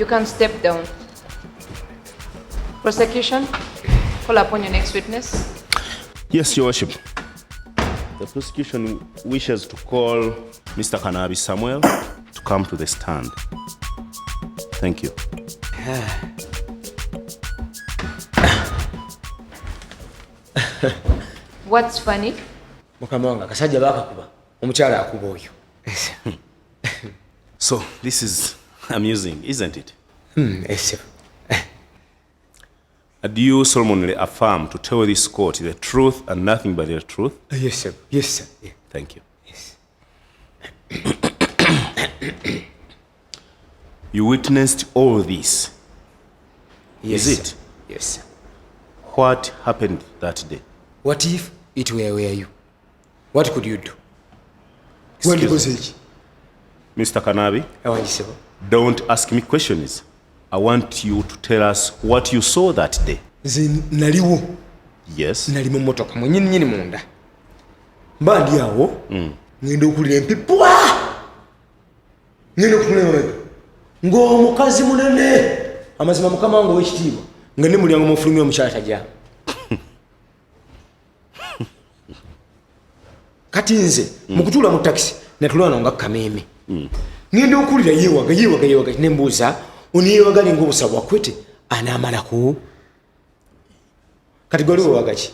You can step down. Prosecution, call upon your next witness. Yes, Your Worship. The prosecution wishes to call Mr. Kanabi Samuel to come to the stand. Thank you. What's funny? Mukamanga kasajja bakakuba omukyala akuba oyo. So this is amusing, isn't it? Yes. Do you solemnly affirm to tell this court the truth and nothing but the truth? Yes, sir. Yes, sir. Yeah. Thank you. Yes. You witnessed all this. Yes, Is it? Sir. Yes, sir. What happened that day? What if it were you? What could you do? Excuse me. Mr. Kanabi, don't ask me questions. I want you to tell us what you saw that day. Naliwo. Yes. Nali mu motoka nyini munda. Mba ndi awo. Ngenda okulira empipwa. Ngenda okulira ng'omukazi munene. Amazima mukama wange w'ekitiibwa. Nga ne mulyango mufulumya omukyala tajja. Kati nze mukutuula mu taxi natulwana nga kameme. Ngenda okulira yeewaga ne mbuuza oniyeewaga linga obusawo bwakwete anaamalako. Kati gwali weewaga ki?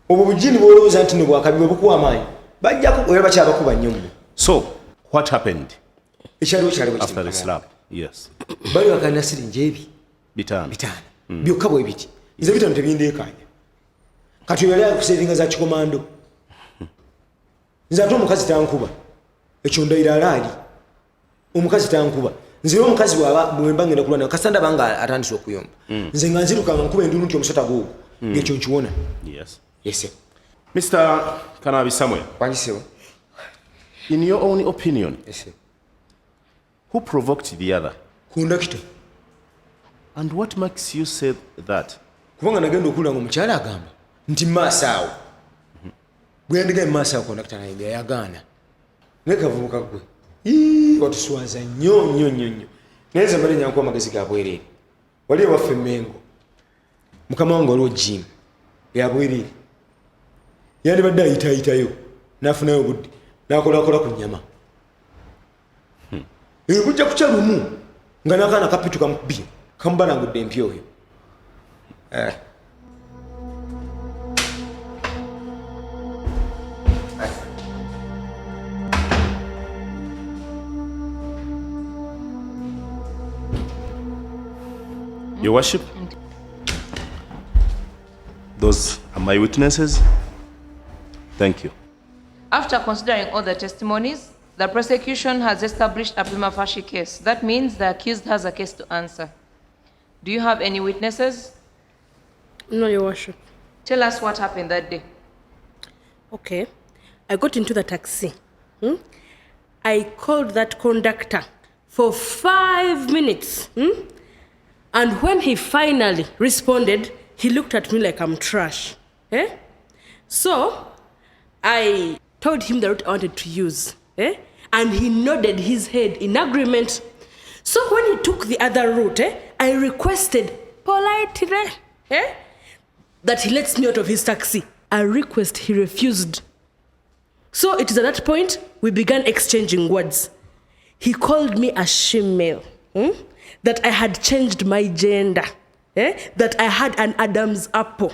Obwo bujini bwolowooza nti bwakabi bwe bukuwa amaanyi bajjako era bakyabakuba nnyo mmu. So, what happened? Ekyaliwo After the slap? Yes. Bali bakalina siringi ebi Bitano. byokka bwe biti. Nze bitano tebindeekaanya. Kati oyo yali akuseeringa za kikomando. Nze ate omukazi tankuba. Ekyo ndayira alaali. Omukazi tankuba. Nze omukazi bwemba ngenda kulwana kasanda banga atandise okuyomba. Nze nga nziruka nga nkuba endulu nti omusota googu. Ng'ekyo nkiwona. Yes. Yes, sir. Mr. Kanabi Samuel. Wanjisewo. In your own opinion, Yes, sir. who provoked the other? Kondakita. And what makes you say that? Kubanga nagenda okulira nga omukyala agamba nti maaso awo. Bwe yandiga maaso awo kondakita naye yayagaana. Ng'ekavubuka gwe. Watuswaza nnyo. Naye nze mbadde nyankuwa amagezi ga bwereere. Wali ewaffe Mmengo. Mukama wange waliwo Jim. Ya bwereere. Yandibadde ayitayo. N'afunayo obudde. N'akolakola ku nnyama. Kujja kukya lumu nga n'akaana kapitu kamukubye. Kamubalangudde empya oyo. Your Worship, those are my witnesses. Thank you. After considering all the testimonies, the prosecution has established a prima facie case. That means the accused has a case to answer. Do you have any witnesses? No, Your Worship. Tell us what happened that day. Okay. I got into the taxi. I called that conductor for 5 minutes. And when he finally responded, he looked at me like I'm trash. So, I told him the route I wanted to use. And he nodded his head in agreement. So when he took the other route, I requested politely that he lets me out of his taxi. A request he refused. So it is at that point we began exchanging words. He called me a shemale, that I had changed my gender, that I had an Adam's apple.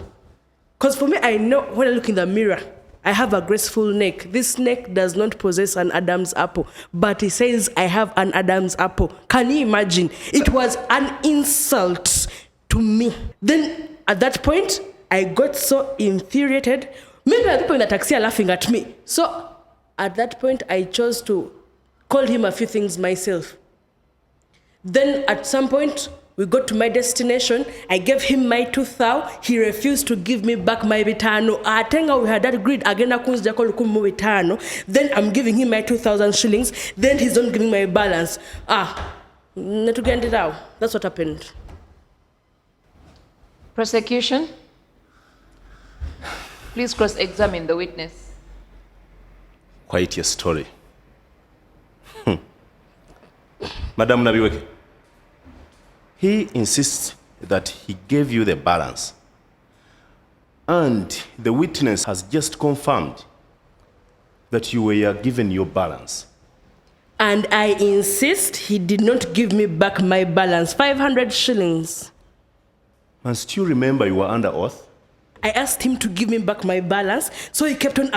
Because for me, I know when I look in the mirror, I have a graceful neck. This neck does not possess an Adam's apple, but he says I have an Adam's apple. Can you imagine? It was an insult to me. Then at that point, I got so infuriated. Meanwhile, people in the taxi are laughing at me. So at that point, I chose to call him a few things myself. Then at some point, we got to my destination. I gave him my 2,000. He refused to give me back my bitano. Atenga we had that agreed agenda kunzija ko 1,500. Then I'm giving him my 2,000 shillings. Then he's not giving my balance. Netugenda. That's what happened. Prosecution, please cross-examine the witness. Quite a story. Madam Nabiweke, He insists that he gave you the balance. And the witness has just confirmed that you were given your balance. And I insist he did not give me back my balance, 500 shillings. Must you remember you were under oath? I asked him to give me back my balance, so he kept on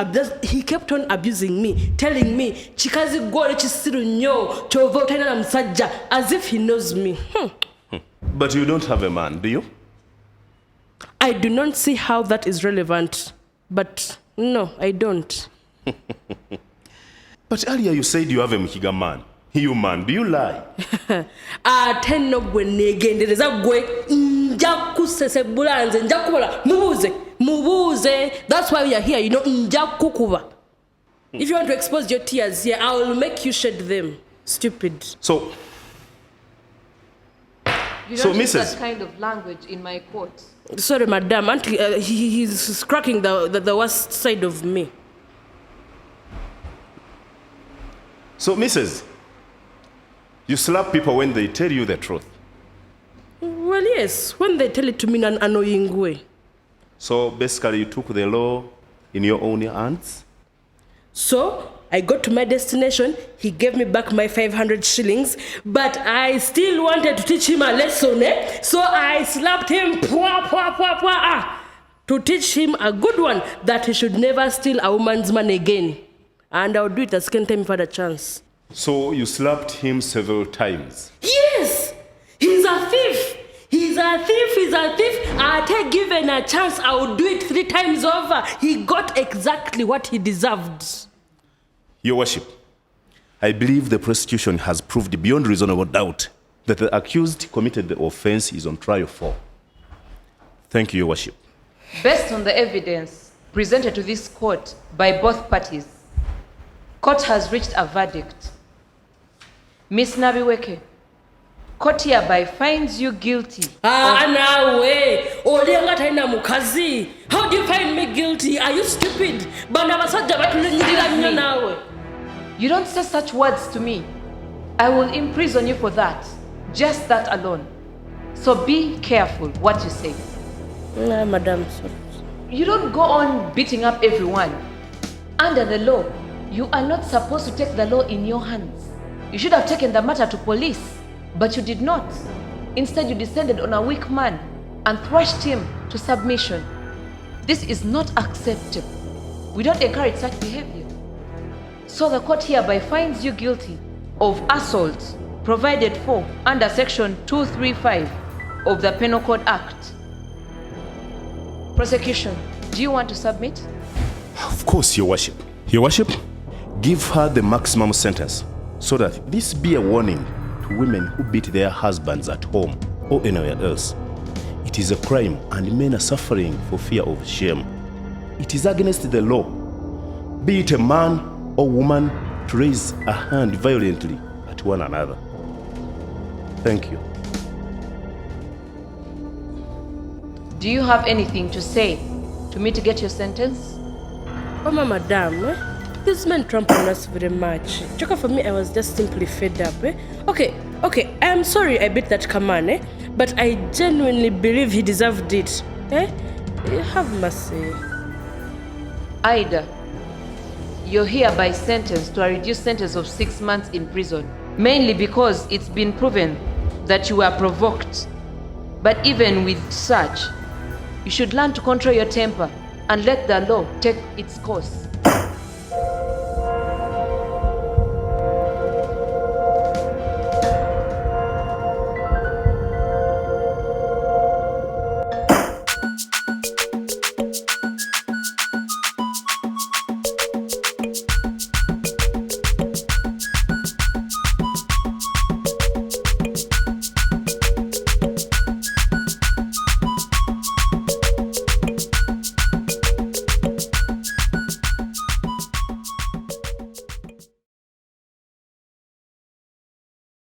abusing me, telling me, "Chikazi gore chisiru nyo, chova utaina na msajja," as if he knows me. But you don't have a man, do you? I do not see how that is relevant, but no, I don't. But earlier you said you have a Mkiga man. You man, do you lie? Ateno gwe negendereza gwe nja kusesebula nze nja kukola mubuze. That's why we are here, nja kukuba. If you want to expose your tears here, I will make you shed them. Stupid. So You don't use Mrs. that kind of language in my court. Sorry, madam. Auntie, he's cracking the worst side of me. So, Mrs., you slap people when they tell you the truth. Well, yes, when they tell it to me in an annoying way. So, basically, you took the law in your own hands? So, I got to my destination, he gave me back my 500 shillings, but I still wanted to teach him a lesson, So I slapped him, to teach him a good one, that he should never steal a woman's money again. And I'll do it the second time if I had a chance. So you slapped him several times? Yes! He's a thief! He's a thief! I'd given a chance, I would do it 3 times over. He got exactly what he deserved. Your Worship, I believe the prosecution has proved beyond reasonable doubt that the accused committed the offense he is on trial for. Thank you, Your Worship. Based on the evidence presented to this court by both parties, court has reached a verdict. Miss Nabiweke, court hereby finds you guilty. Nawe, olianga taina mukazi. How do you find me guilty? Are you stupid? Bana basajja batulindira nnyo nawe. You don't say such words to me. I will imprison you for that. Just that alone. So be careful what you say. Madam, sorry. You don't go on beating up everyone. Under the law, you are not supposed to take the law in your hands. You should have taken the matter to police, but you did not. Instead, you descended on a weak man and thrashed him to submission. This is not acceptable. We don't encourage such behavior. So the court hereby finds you guilty of assault provided for under Section 235 of the Penal Code Act. Prosecution, do you want to submit? Of course, Your Worship. Your Worship, give her the maximum sentence so that this be a warning to women who beat their husbands at home or anywhere else. It is a crime and men are suffering for fear of shame. It is against the law, be it a man or woman, to raise a hand violently at one another. Thank you. Do you have anything to say to mitigate your sentence? Oh, madam, these men trample on us very much. Choka, for me, I was just simply fed up. Okay, I am sorry I beat that Kaman, but I genuinely believe he deserved it. Have mercy. Ida, you're hereby sentenced to a reduced sentence of 6 months in prison, mainly because it's been proven that you were provoked. But even with such, you should learn to control your temper and let the law take its course.